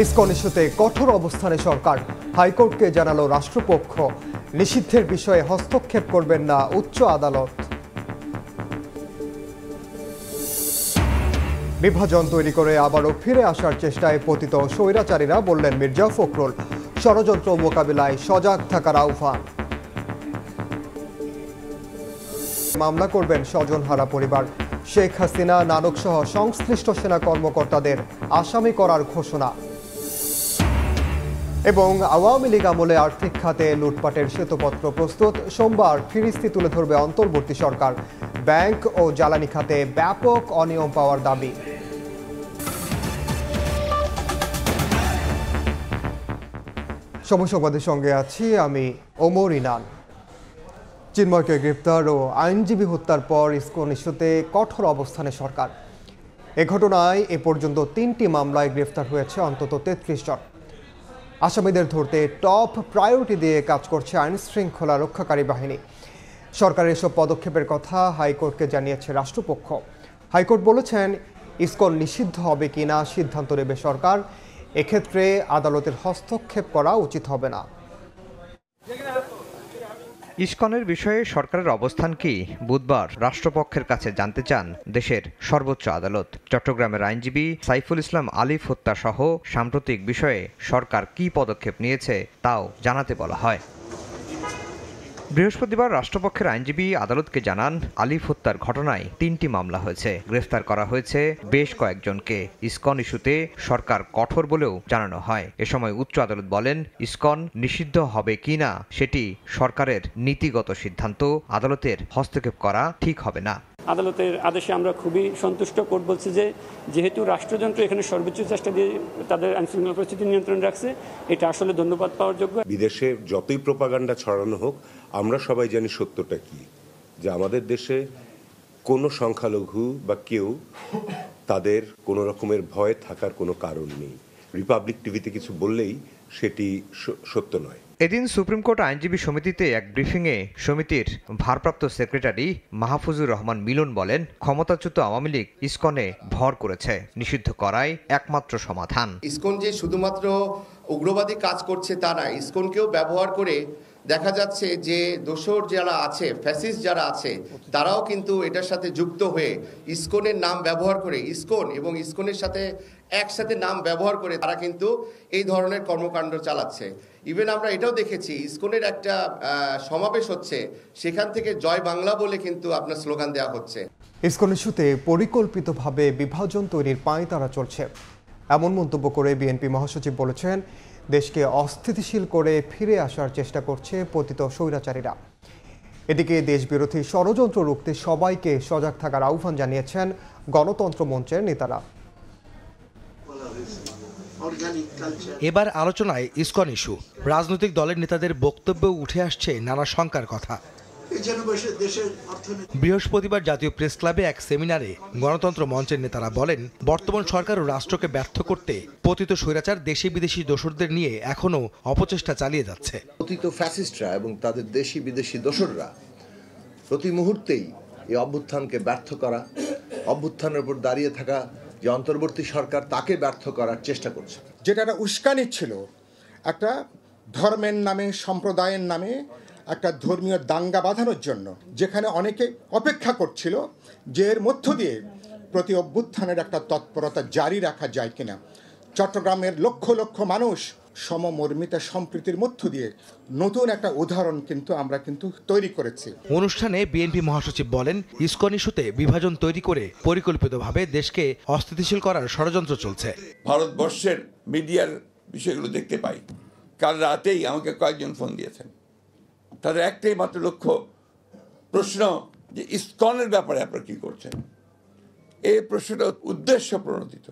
ISKCON ইস্যুতে কঠোর অবস্থানে সরকার, হাইকোর্টকে জানালো রাষ্ট্রপক্ষ। নিষিদ্ধের বিষয়ে হস্তক্ষেপ করবেন না উচ্চ আদালত। বিভাজন তৈরি করে আবারও ফিরে আসার চেষ্টায় পতিত স্বৈরাচারীরা, বললেন মির্জা ফখরুল। ষড়যন্ত্র মোকাবিলায় সজাগ থাকার আহ্বান। মামলা করবেন স্বজনহারা পরিবার। শেখ হাসিনা, নানক সহ সংশ্লিষ্ট সেনা কর্মকর্তাদের আসামি করার ঘোষণা। এবং আওয়ামী লীগ আমলে আর্থিক খাতে লুটপাটের শ্বেতপত্র প্রস্তুত। সোমবার ফিরিস্তি তুলে ধরবে অন্তর্বর্তী সরকার। ব্যাংক ও জ্বালানি খাতে ব্যাপক অনিয়ম পাওয়ার দাবি। সময় সংবাদের সঙ্গে আছি আমি ওমর ইনান। চিন্ময়কে গ্রেপ্তার ও আইনজীবী হত্যার পর ইসকন ইস্যুতে কঠোর অবস্থানে সরকার। এ ঘটনায় এ পর্যন্ত 3টি মামলায় গ্রেফতার হয়েছে অন্তত 33 জন। আসামিদের ধরতে টপ প্রায়োরিটি দিয়ে কাজ করছে আইন শৃঙ্খলা রক্ষাকারী বাহিনী। সরকারের এসব পদক্ষেপের কথা হাইকোর্টকে জানিয়েছে রাষ্ট্রপক্ষ। হাইকোর্ট বলেছেন, ইসকন নিষিদ্ধ হবে কিনা সিদ্ধান্ত নেবে সরকার। এক্ষেত্রে আদালতের হস্তক্ষেপ করা উচিত হবে না। ইসকনের বিষয়ে সরকারের অবস্থান কি বুধবার রাষ্ট্রপক্ষের কাছে জানতে চান দেশের সর্বোচ্চ আদালত। চট্টগ্রামের আইনজীবী সাইফুল ইসলাম আলিফ হত্যা সহ সাম্প্রতিক বিষয়ে সরকার কি পদক্ষেপ নিয়েছে তাও জানাতে বলা হয়। বৃহস্পতিবার রাষ্ট্রপক্ষের আইনজীবী আদালতকে জানান, আলিফ হত্যার ঘটনায় 3টি মামলা হয়েছে, গ্রেফতার করা হয়েছে বেশ কয়েকজনকে। ইসকন ইস্যুতে সরকার কঠোর বলেও জানানো হয়। এ সময় উচ্চ আদালত বলেন, ইসকন নিষিদ্ধ হবে কিনা সেটি সরকারের নীতিগত সিদ্ধান্ত, আদালতের হস্তক্ষেপ করা ঠিক হবে না। আদালতের আদেশে আমরা খুবই সন্তুষ্ট। কোর্ট বলছে যে যেহেতু রাষ্ট্রযন্ত্র এখানে সর্বোচ্চ চেষ্টা দিয়ে তাদের আইনশৃঙ্খলা পরিস্থিতি নিয়ন্ত্রণ রাখছে, এটা আসলে ধন্যবাদ পাওয়ার যোগ্য। বিদেশে যতই প্রোপাগান্ডা ছড়ানো হোক, আমরা সবাই জানি সত্যটা কি, যে আমাদের দেশে কোনো সংখ্যালঘু বা কেউ তাদের কোনো রকমের ভয় থাকার কোনো কারণ নেই। রিপাবলিক টিভিতে কিছু বললেই সেটি সত্য নয়। এদিন সুপ্রিম কোর্ট আইনজীবী সমিতিতে এক ব্রিফিংয়ে সমিতির ভারপ্রাপ্ত সেক্রেটারি মাহফুজুর রহমান মিলন বলেন, ক্ষমতাচ্যুত আওয়ামী লীগ ইসকনে ভর করেছে, নিষিদ্ধ করাই একমাত্র সমাধান। ইসকন যে শুধুমাত্র উগ্রবাদী কাজ করছে তা না, ইসকনকেও ব্যবহার করে দেখা যাচ্ছে যে দোসর যারা আছে, ফ্যাসিস্ট যারা আছে, তারাও কিন্তু এটার সাথে যুক্ত হয়ে ইসকনের নাম ব্যবহার করে, ইসকন এবং ইসকনের সাথে একসাথে নাম ব্যবহার করে তারা কিন্তু এই ধরনের কর্মকাণ্ড চালাচ্ছে। ইভেন আমরা এটাও দেখেছি, ইসকনের একটা সমাবেশ হচ্ছে, সেখান থেকে জয় বাংলা বলে কিন্তু আপনার স্লোগান দেওয়া হচ্ছে। ইসকন ইস্যুতে পরিকল্পিতভাবে বিভাজন তৈরির পাঁয়তারা চলছে, এমন মন্তব্য করে বিএনপি মহাসচিব বলেছেন, দেশকে অস্থিতিশীল করে ফিরে আসার চেষ্টা করছে পতিত স্বৈরাচারীরা। এদিকে দেশবিরোধী ষড়যন্ত্র রুখতে সবাইকে সজাগ থাকার আহ্বান জানিয়েছেন গণতন্ত্র মঞ্চের নেতারা। এবার আলোচনায় ইসকন ইস্যু। রাজনৈতিক দলের নেতাদের বক্তব্যে উঠে আসছে নানা শঙ্কার কথা। বৃহস্পতিবার জাতীয় প্রেস ক্লাবে এক সেমিনারে গণতন্ত্র মঞ্চের নেতারা বলেন, বর্তমান সরকার ও রাষ্ট্রকে ব্যর্থ করতে পতিত স্বৈরাচার দেশি বিদেশি দোসরদের নিয়ে এখনো অপচেষ্টা চালিয়ে যাচ্ছে। পতিত ফ্যাসিস্টরা এবং তাদের দেশি বিদেশি দোসররা প্রতি মুহূর্তেই এই অভ্যুত্থানকে ব্যর্থ করা, অভ্যুত্থানের উপর দাঁড়িয়ে থাকা যে অন্তর্বর্তী সরকার, তাকে ব্যর্থ করার চেষ্টা করছে। যেটা একটা উস্কানি ছিল, একটা ধর্মের নামে, সম্প্রদায়ের নামে একটা ধর্মীয় দাঙ্গা বাঁধানোর জন্য, যেখানে অনেকে অপেক্ষা করছিল যে এর মধ্য দিয়ে প্রতি অভ্যুত্থানের একটা তৎপরতা জারি রাখা যায় কিনা। চট্টগ্রামের লক্ষ লক্ষ মানুষ সমমর্মিতা সম্প্রীতির মধ্য দিয়ে নতুন একটা উদাহরণ কিন্তু আমরা তৈরি করেছি। অনুষ্ঠানে বিএনপি মহাসচিব বলেন, ইসকন ইস্যুতে বিভাজন তৈরি করে পরিকল্পিতভাবে দেশকে অস্থিতিশীল করার ষড়যন্ত্র চলছে। ভারতবর্ষের মিডিয়ার বিষয়গুলো দেখতে পাই। কাল রাতেই আমাকে কয়েকজন ফোন দিয়েছেন, তাদের একটাই মাত্র লক্ষ্য, প্রশ্ন যে ইসকনের ব্যাপারে আপনারা কি করছেন। এই প্রশ্নটা উদ্দেশ্য প্রণোদিত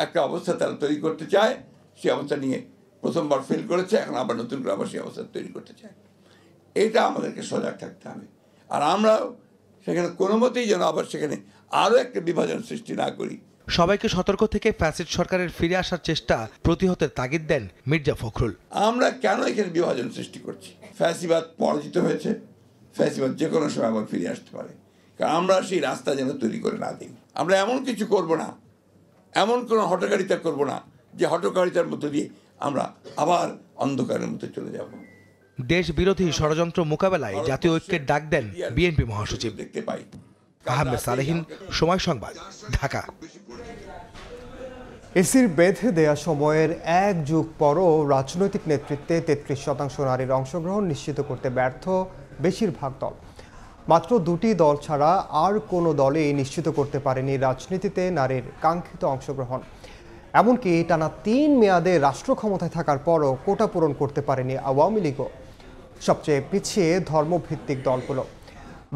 একটা অবস্থা তারা তৈরি করতে চায়। সেই অবস্থা নিয়ে প্রথমবার ফেল করেছে, এখন আবার নতুন করে আবার সেই অবস্থা তৈরি করতে চায়। এটা আমাদেরকে সজাগ থাকতে হবে। আর আমরাও সেখানে কোনো মতেই যেন আবার সেখানে আরও একটা বিভাজন সৃষ্টি না করি। সবাইকে সতর্ক থেকে ফ্যাসিস্ট সরকারের ফিরে আসার চেষ্টা প্রতিহতের তাগিদ দেন মির্জা ফখরুল। আমরা কেন এখানে বিভাজন সৃষ্টি করছি? ফ্যাসিবাদ পরাজিত হয়েছে, ফ্যাসিবাদ যে কোনো সময় আবার ফিরে আসতে পারে। কারণ আমরা সেই রাস্তা যেন তৈরি করে না দিই। আমরা এমন কিছু করব না, এমন কোনো হটকারিতা করব না যে হঠকারিতার মধ্য দিয়ে আমরা আবার অন্ধকারের মধ্যে চলে যাব। দেশ বিরোধী ষড়যন্ত্র মোকাবেলায় জাতীয় ঐক্যের ডাক দেন বিএনপি মহাসচিব। দেখতে পাই। আহমেদ সালেহীন, সময় সংবাদ, ঢাকা। এসির বেঁধে দেয়া সময়ের এক যুগ পরও রাজনৈতিক নেতৃত্বে 33% নারীর অংশগ্রহণ নিশ্চিত করতে ব্যর্থ বেশিরভাগ দল। মাত্র দুটি দল ছাড়া আর কোনো দলই নিশ্চিত করতে পারেনি রাজনীতিতে নারীর কাঙ্ক্ষিত অংশগ্রহণ। এমনকি টানা 3 মেয়াদে রাষ্ট্র ক্ষমতায় থাকার পরও কোটা পূরণ করতে পারেনি আওয়ামী লীগও। সবচেয়ে পিছিয়ে ধর্মভিত্তিক দলগুলো।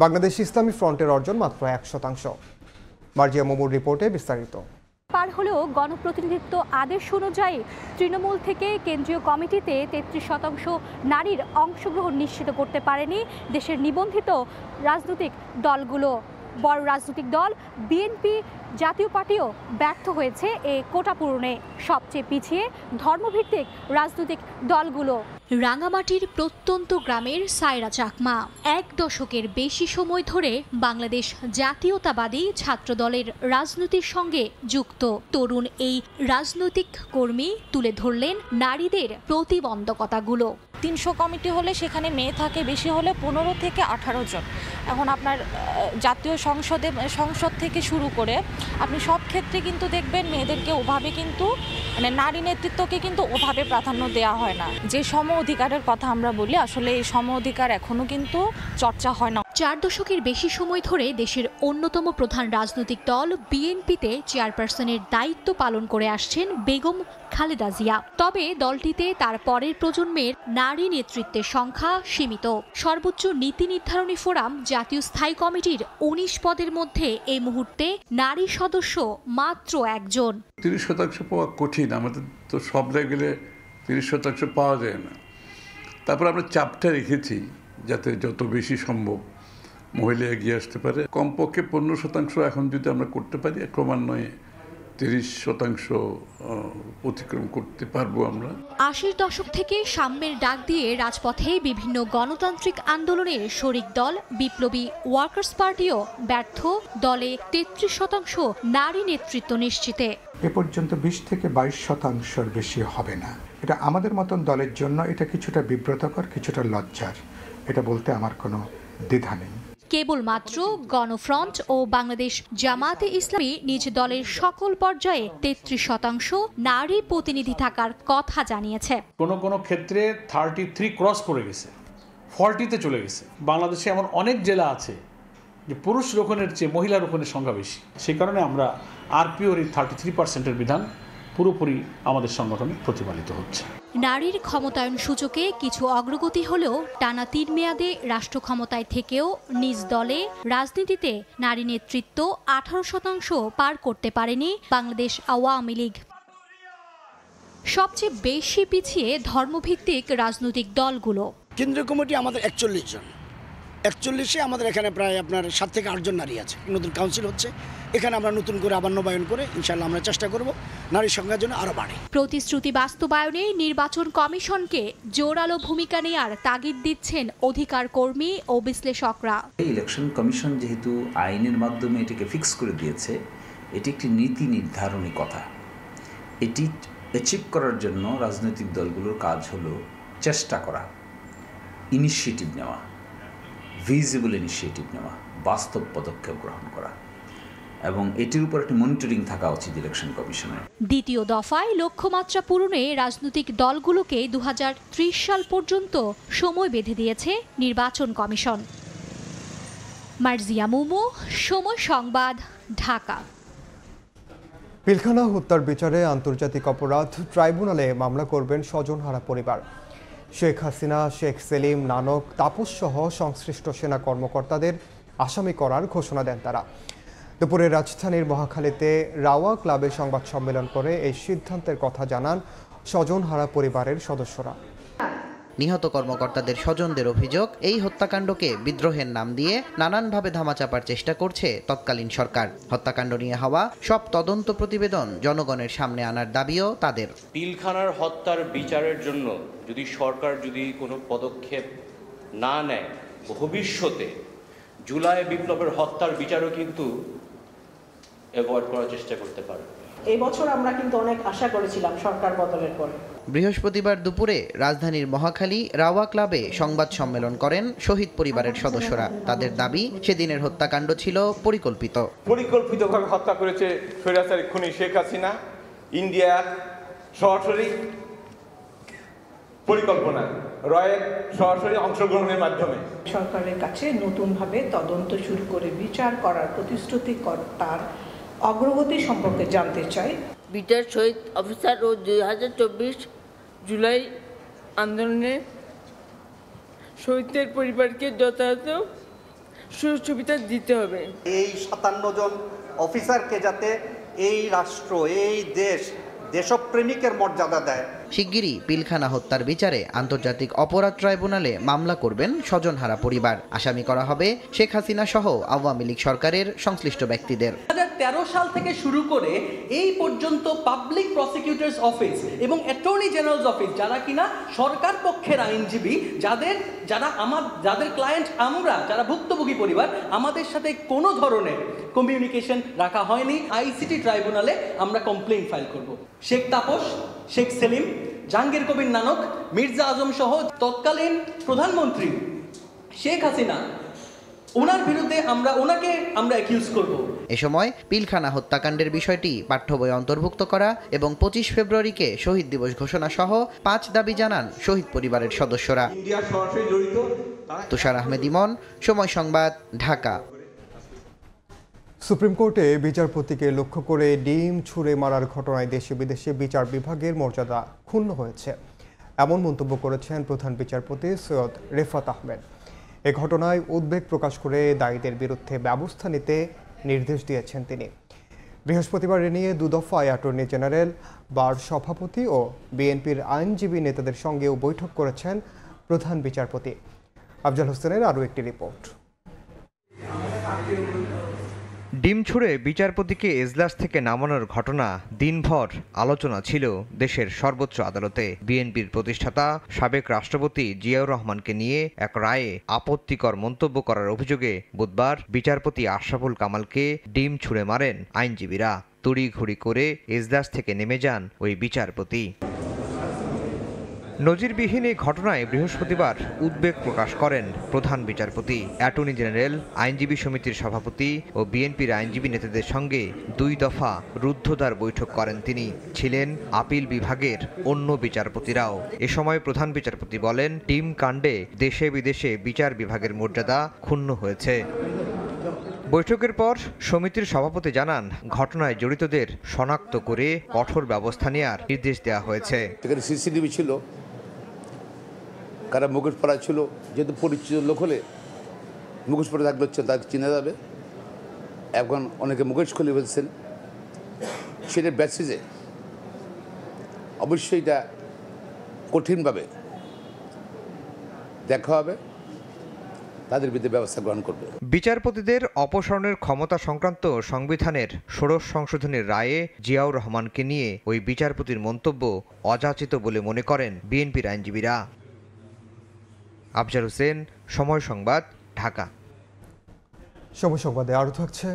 বাংলাদেশ ইসলামী ফ্রন্টের অর্জন মাত্র 1%। মার্জিয়া মুমুর রিপোর্টে বিস্তারিত। পার হলেও গণপ্রতিনিধিত্ব আদেশ অনুযায়ী তৃণমূল থেকে কেন্দ্রীয় কমিটিতে 33% নারীর অংশগ্রহণ নিশ্চিত করতে পারেনি দেশের নিবন্ধিত রাজনৈতিক দলগুলো। বড় রাজনৈতিক দল বিএনপি জাতীয় পার্টিও ব্যর্থ হয়েছে এই কোটা পূরণে। সবচেয়ে পিছিয়ে ধর্মভিত্তিক রাজনৈতিক দলগুলো। রাঙামাটির প্রত্যন্ত গ্রামের সায়রা চাকমা 1 দশকের বেশি সময় ধরে বাংলাদেশ জাতীয়তাবাদী ছাত্র দলের রাজনীতির সঙ্গে যুক্ত তরুণ এই রাজনৈতিক কর্মী তুলে ধরলেন নারীদের প্রতিবন্ধকতাগুলো। 300 কমিটি হলে সেখানে মেয়ে থাকে বেশি হলে 15 থেকে 18 জন। এখন আপনার জাতীয় সংসদ থেকে শুরু করে আপনি সব ক্ষেত্রে কিন্তু দেখবেন মেয়েদেরকে ওভাবে কিন্তু মানে নারী নেতৃত্বকে কিন্তু ওভাবে প্রাধান্য দেওয়া হয় না। যে সম অধিকারের কথা আমরা বলি আসলে এই সম অধিকার এখনো কিন্তু চর্চা হয় না। 4 দশকের বেশি সময় ধরে দেশের অন্যতম প্রধান রাজনৈতিক দল বিএনপিতে চেয়ারপারসনের দায়িত্ব পালন করে আসছেন বেগম খালেদা জিয়া। তবে দলটিতে তার পরের প্রজন্মের নারী নেতৃত্বের সংখ্যা সীমিত। সর্বোচ্চ নীতি নির্ধারণী ফোরাম জাতীয় স্থায়ী কমিটির 19 পদের মধ্যে এই মুহূর্তে নারী সদস্য মাত্র 1 জন। 30% পাওয়া কঠিন, আমাদের তো সব লেভেলে 30% পাওয়া যায় না। তারপর আমরা চাপটা রেখেছি যাতে যত বেশি সম্ভব মহিলা এগিয়ে আসতে পারে। কমপক্ষে 15% এখন যদি আমরা করতে পারি ক্রমান্বয়ে 30% অতিক্রম করতে পারবো আমরা। 80 দশক থেকে সাম্যের ডাক দিয়ে রাজপথে বিভিন্ন গণতান্ত্রিক আন্দোলনের শরিক দল বিপ্লবী ওয়ার্কার্স পার্টিও ব্যর্থ দলে 33% নারী নেতৃত্ব নিশ্চিতে। এ পর্যন্ত 20 থেকে 22% বেশি হবে না। এটা আমাদের মতন দলের জন্য এটা কিছুটা বিব্রতকর, কিছুটা লজ্জার। এটা বলতে আমার কোনো দ্বিধা নেই। কেবলমাত্র গণফ্রন্ট ও বাংলাদেশ জামায়াতে ইসলামী নিজ দলের সকল পর্যায়ে 33% নারী প্রতিনিধি থাকার কথা জানিয়েছে। কোন ক্ষেত্রে 33 ক্রস করে গেছে, 40-তে চলে গেছে। বাংলাদেশে এমন অনেক জেলা আছে যে পুরুষ রোকনের চেয়ে মহিলা রোকনের সংখ্যা বেশি। সেই কারণে আমরা আরপিওর এই 33%-এর বিধান পুরোপুরি আমাদের সংগঠনে প্রতিপালিত হচ্ছে। নারীর ক্ষমতায়ন সূচকে কিছু অগ্রগতি হলেও টানা 3 মেয়াদে রাষ্ট্র ক্ষমতায় থেকেও নিজ দলে রাজনীতিতে নারী নেতৃত্ব 18% পার করতে পারেনি বাংলাদেশ আওয়ামী লীগ। সবচেয়ে বেশি পিছিয়ে ধর্মভিত্তিক রাজনৈতিক দলগুলো। কেন্দ্রীয় কমিটি আমাদের 41 জন। 41-এ আমাদের এখানে প্রায় আপনার 7 থেকে 8 জন নারী আছে। নতুন কাউন্সিল হচ্ছে, এখানে আমরা নতুন করে আবার নবায়ন করে ইনশাআল্লাহ আমরা চেষ্টা করব নারীর সংখ্যার জন্য আরো বাড়ে। প্রতিশ্রুতি বাস্তবায়নে নির্বাচন কমিশনকে জোরালো ভূমিকা নেয়ার তাগিদ দিচ্ছেন অধিকার কর্মী ও বিশ্লেষকরা। ইলেকশন কমিশন যেহেতু আইনের মাধ্যমে এটাকে ফিক্স করে দিয়েছে, এটি একটি নীতি নির্ধারণী কথা। এটি অ্যাচিভ করার জন্য রাজনৈতিক দলগুলোর কাজ হলো চেষ্টা করা, ইনিশিয়েটিভ নেওয়া, ভিজিবল ইনিশিয়েটিভ নেওয়া, বাস্তব পদক্ষেপ গ্রহণ করা, এবং এটির উপর একটি মনিটরিং থাকা উচিত ইলেকশন কমিশনের। দ্বিতীয় দফায় লক্ষ্যমাত্রা পূরণে রাজনৈতিক দলগুলোকে 2030 সাল পর্যন্ত সময় বেঁধে দিয়েছে নির্বাচন কমিশন। মার্জিয়া মুমু, সময় সংবাদ, ঢাকা। পিলখানা হত্যার বিচারে আন্তর্জাতিক অপরাধ ট্রাইব্যুনালে মামলা করবেন স্বজনহারা পরিবার। শেখ হাসিনা, শেখ সেলিম, নানক, তাপস সহ সংশ্লিষ্ট সেনা কর্মকর্তাদের আসামি করার ঘোষণা দেন তারা। দুপুরে রাজধানীর মহাখালীতে রাওয়া ক্লাবে সংবাদ সম্মেলন করে এই সিদ্ধান্তের কথা জানান স্বজনহারা পরিবারের সদস্যরা। নিহত কর্মকর্তাদের স্বজনদের অভিযোগ, এই হত্যাকাণ্ডকে বিদ্রোহের নাম দিয়ে নানানভাবে ধামাচাপার চেষ্টা করছে তৎকালীন সরকার। হত্যাকাণ্ড নিয়ে হওয়া সব তদন্ত প্রতিবেদন জনগণের সামনে আনার দাবিও তাদের। পিলখানার হত্যার বিচারের জন্য যদি সরকার কোনো পদক্ষেপ না নেয়, ভবিষ্যতে জুলাই বিপ্লবের হত্যার বিচারও কিন্তু অ্যাভয়েড করার চেষ্টা করতে পারে। এই বছর আমরা কিন্তু অনেক আশা করেছিলাম সরকার বদলের পরে। বৃহস্পতিবার দুপুরে রাজধানীর মহাখালী রাওয়া ক্লাবে সংবাদ সম্মেলন করেন শহীদ পরিবারের সদস্যরা। তাদের দাবি, সেদিনের হত্যাকাণ্ড ছিল পরিকল্পিতভাবে হত্যা করেছে স্বৈরাচারী খুনি শেখ হাসিনা। ইন্ডিয়া সরাসরি পরিকল্পনা, রয়ের সরাসরি অংশগ্রহণের মাধ্যমে সরকারের কাছে নতুনভাবে তদন্ত শুরু করে বিচার করার প্রতিশ্রুতি তার অগ্রগতি সম্পর্কে জানতে চাই। বিচার শহীদ অফিসার ও 2024 জুলাই আন্দোলনে শহীদদের পরিবারকে যথাযথ সুযোগ সুবিধা দিতে হবে। এই 57 জন অফিসারকে যাতে এই রাষ্ট্র, এই দেশ দেশপ্রেমিকের মর্যাদা দেয়। শিগগিরই পিলখানা হত্যার বিচারে আন্তর্জাতিক অপরাধ ট্রাইব্যুনালে মামলা করবেন স্বজনহারা পরিবার। আসামি করা হবে শেখ হাসিনা সহ আওয়ামী লীগ সরকারের সংশ্লিষ্ট ব্যক্তিদের। 2013 সাল থেকে শুরু করে এই পর্যন্ত পাবলিক প্রসিকিউটরস অফিস এবং অ্যাটর্নি জেনারেলস অফিস, যারা কিনা সরকার পক্ষের আইনজীবী, যাদের ক্লায়েন্ট আমরা, যারা ভুক্তভোগী পরিবার, আমাদের সাথে কোনো ধরনের কমিউনিকেশন রাখা হয়নি। আইসিটি ট্রাইব্যুনালে আমরা কমপ্লেইন ফাইল করব। শেখ তাপস, শেখ সেলিম, জাহাঙ্গীর কবির নানক, মির্জা আজম সহ তৎকালীন প্রধানমন্ত্রী শেখ হাসিনা, ওনার বিরুদ্ধে ওনাকে আমরা অ্যাকিউজ করব। এ সময় পিলখানা হত্যাকাণ্ডের বিষয়টি পাঠ্য বই অন্তর্ভুক্ত করা এবং 25 ফেব্রুয়ারিকে শহীদ দিবস ঘোষণা সহ 5 দাবি জানান শহীদ পরিবারের সদস্যরা। তুষার আহমেদ ইমন, সময় সংবাদ, ঢাকা। সুপ্রিম কোর্টে বিচারপতিকে লক্ষ্য করে ডিম ছুঁড়ে মারার ঘটনায় দেশে বিদেশে বিচার বিভাগের মর্যাদা ক্ষুণ্ণ হয়েছে, এমন মন্তব্য করেছেন প্রধান বিচারপতি সৈয়দ রেফাত আহমেদ। এ ঘটনায় উদ্বেগ প্রকাশ করে দায়ীদের বিরুদ্ধে ব্যবস্থা নিতে নির্দেশ দিয়েছেন তিনি। বৃহস্পতিবার এ নিয়ে দুদফায় অ্যাটর্নি জেনারেল, বার সভাপতি ও বিএনপির আইনজীবী নেতাদের সঙ্গেও বৈঠক করেছেন প্রধান বিচারপতি। আফজাল হোসেনের আরও একটি রিপোর্ট। ডিম ছুঁড়ে বিচারপতিকে এজলাস থেকে নামানোর ঘটনা দিনভর আলোচনা ছিল দেশের সর্বোচ্চ আদালতে। বিএনপির প্রতিষ্ঠাতা সাবেক রাষ্ট্রপতি জিয়াউর রহমানকে নিয়ে এক রায়ে আপত্তিকর মন্তব্য করার অভিযোগে বুধবার বিচারপতি আশরাফুল কামালকে ডিম ছুঁড়ে মারেন আইনজীবীরা। তড়িঘড়ি করে এজলাস থেকে নেমে যান ওই বিচারপতি। নজিরবিহীন এই ঘটনায় বৃহস্পতিবার উদ্বেগ প্রকাশ করেন প্রধান বিচারপতি। অ্যাটর্নি জেনারেল, আইনজীবী সমিতির সভাপতি ও বিএনপির আইনজীবী নেতাদের সঙ্গে 2 দফা রুদ্ধদ্বার বৈঠক করেন তিনি। ছিলেন আপিল বিভাগের অন্য বিচারপতিরাও। এ সময় প্রধান বিচারপতি বলেন, ডিম কাণ্ডে দেশে বিদেশে বিচার বিভাগের মর্যাদা ক্ষুণ্ণ হয়েছে। বৈঠকের পর সমিতির সভাপতি জানান, ঘটনায় জড়িতদের শনাক্ত করে কঠোর ব্যবস্থা নেওয়ার নির্দেশ দেওয়া হয়েছে। সিসিটিভি ছিল, কারা মুখোশ পরা ছিল, যেহেতু পরিচিত লোক হলে মুখোশ পরে থাকলে হচ্ছে তাকে চিনে যাবে। এখন অনেকে মুখোশ খুলে ফেলছেন, সেটার বেসিসে অবশ্যই এটা কঠিনভাবে দেখা হবে, তাদের বিরুদ্ধে ব্যবস্থা গ্রহণ করবে। বিচারপতিদের অপসারণের ক্ষমতা সংক্রান্ত সংবিধানের 16 সংশোধনের রায়ে জিয়াউর রহমানকে নিয়ে ওই বিচারপতির মন্তব্য অযাচিত বলে মনে করেন বিএনপির আইনজীবীরা। আফজাল হোসেন, সময় সংবাদ, ঢাকা। সময় সংবাদে আরও থাকছে,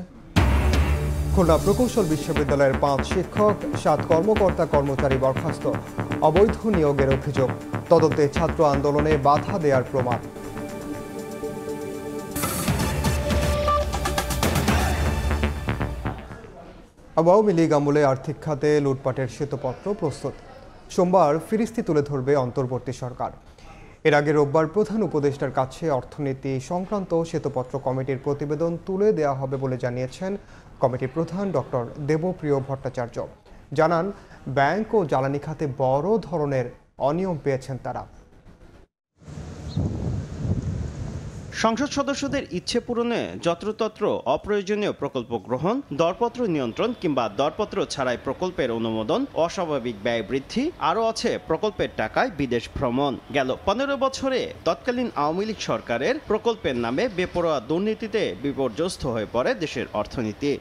খুলনা প্রকৌশল বিশ্ববিদ্যালয়ের 5 শিক্ষক, 7 কর্মকর্তা কর্মচারী বরখাস্ত, অবৈধ নিয়োগের অভিযোগ, তদন্তে ছাত্র আন্দোলনে বাধা দেওয়ার প্রমাণ। আওয়ামী লীগ আমলে আর্থিক খাতে লুটপাটের শ্বেতপত্র প্রস্তুত। সোমবার ফিরিস্তি তুলে ধরবে অন্তর্বর্তী সরকার। এর আগে রোববার প্রধান উপদেষ্টার কাছে অর্থনীতি সংক্রান্ত শ্বেতপত্র কমিটির প্রতিবেদন তুলে দেওয়া হবে বলে জানিয়েছেন কমিটির প্রধান ডক্টর দেবপ্রিয় ভট্টাচার্য। জানান, ব্যাংক ও জ্বালানি খাতে বড় ধরনের অনিয়ম পেয়েছেন তারা। সংসদ সদস্যদের ইচ্ছে পূরণে যত্রতত্র অপ্রয়োজনীয় প্রকল্প গ্রহণ, দরপত্র নিয়ন্ত্রণ কিংবা দরপত্র ছাড়াই প্রকল্পের অনুমোদন, অস্বাভাবিক ব্যয় বৃদ্ধি, আরও আছে প্রকল্পের টাকায় বিদেশ ভ্রমণ। গেল 15 বছরে তৎকালীন আওয়ামী লীগ সরকারের প্রকল্পের নামে বেপরোয়া দুর্নীতিতে বিপর্যস্ত হয়ে পড়ে দেশের অর্থনীতি।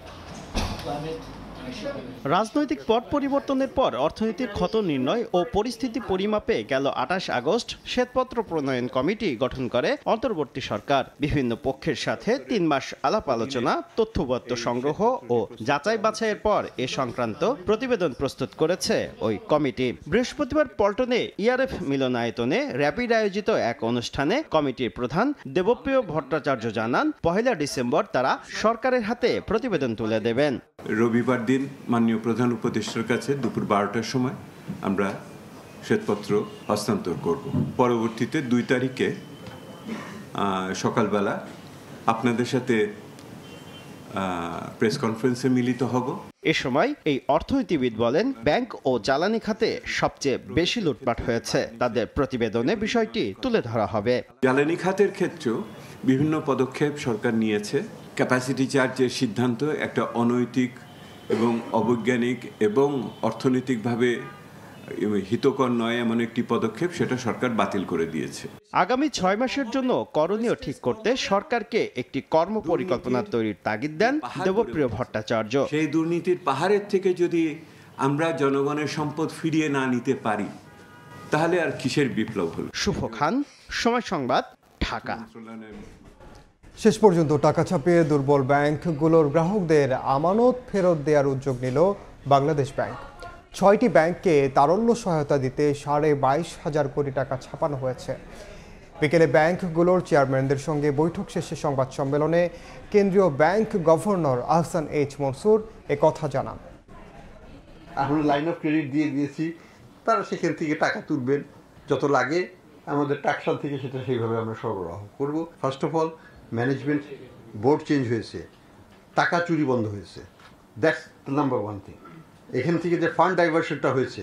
রাজনৈতিক পট পরিবর্তনের পর অর্থনীতির ক্ষত নির্ণয় ও পরিস্থিতি পরিমাপে গেল ২৮ আগস্ট শ্বেতপত্র প্রণয়ন কমিটি গঠন করে অন্তর্বর্তী সরকার। বিভিন্ন পক্ষের সাথে ৩ মাস আলাপ আলোচনা, তথ্যপত্র সংগ্রহ ও যাচাই বাছাইয়ের পর এ সংক্রান্ত প্রতিবেদন প্রস্তুত করেছে ওই কমিটি। বৃহস্পতিবার পল্টনে ইআরএফ মিলনায়তনে র্যাপিড আয়োজিত এক অনুষ্ঠানে কমিটির প্রধান দেবপ্রিয় ভট্টাচার্য জানান, ১ ডিসেম্বর তারা সরকারের হাতে প্রতিবেদন তুলে দেবেন। রবিবার দিন মাননীয় প্রধান উপদেষ্টার কাছে দুপুর ১২টার সময় আমরা শ্বেতপত্র হস্তান্তর করব। পরবর্তীতে ২ তারিখে সকালবেলা আপনাদের সাথে প্রেস কনফারেন্সে মিলিত হব। এ সময় এই অর্থনীতিবিদ বলেন, ব্যাংক ও জ্বালানি খাতে সবচেয়ে বেশি লুটপাট হয়েছে। তাদের প্রতিবেদনে বিষয়টি তুলে ধরা হবে। জ্বালানি খাতের ক্ষেত্রেও বিভিন্ন পদক্ষেপ সরকার নিয়েছে। ক্যাপাসিটি চার্জের সিদ্ধান্ত একটা অনৈতিক এবং অবৈজ্ঞানিক এবং অর্থনৈতিকভাবে হিতকর নয় এমন একটি পদক্ষেপ, সেটা সরকার বাতিল করে দিয়েছে। আগামী ৬ মাসের জন্য করণীয় ঠিক করতে সরকারকে একটি কর্মপরিকল্পনা তৈরির তাগিদ দেন দেবপ্রিয় ভট্টাচার্য। সেই দুর্নীতির পাহাড়ের থেকে যদি আমরা জনগণের সম্পদ ফিরিয়ে না নিতে পারি, তাহলে আর কিসের বিপ্লব হল? শুভ খান, সময় সংবাদ, ঢাকা। শেষ পর্যন্ত টাকা ছাপিয়ে দুর্বল ব্যাংকগুলোর গ্রাহকদের আমানত ফেরত দেওয়ার উদ্যোগ নিল বাংলাদেশ ব্যাংক। ৬টি ব্যাংককে তারল্য সহায়তা দিতে 22,500 কোটি টাকা ছাপানো হয়েছে। বিকেলে ব্যাংকগুলোর চেয়ারম্যানদের সঙ্গে বৈঠক শেষে সংবাদ সম্মেলনে কেন্দ্রীয় bank governor Ahsan H Mansur কথা জানান। আমরা লাইন অফ ক্রেডিট দিয়ে দিয়েছি, তারা সেখান থেকে টাকা তুলবেন, যত লাগে আমাদের টাকশাল থেকে সেটা সেইভাবে আমরা সরবরাহ করব। First of all management board change হয়েছে, টাকা চুরি বন্ধ হয়েছে, that's the number one thing. এখান থেকে যে ফান্ড ডাইভার্সনটা হয়েছে,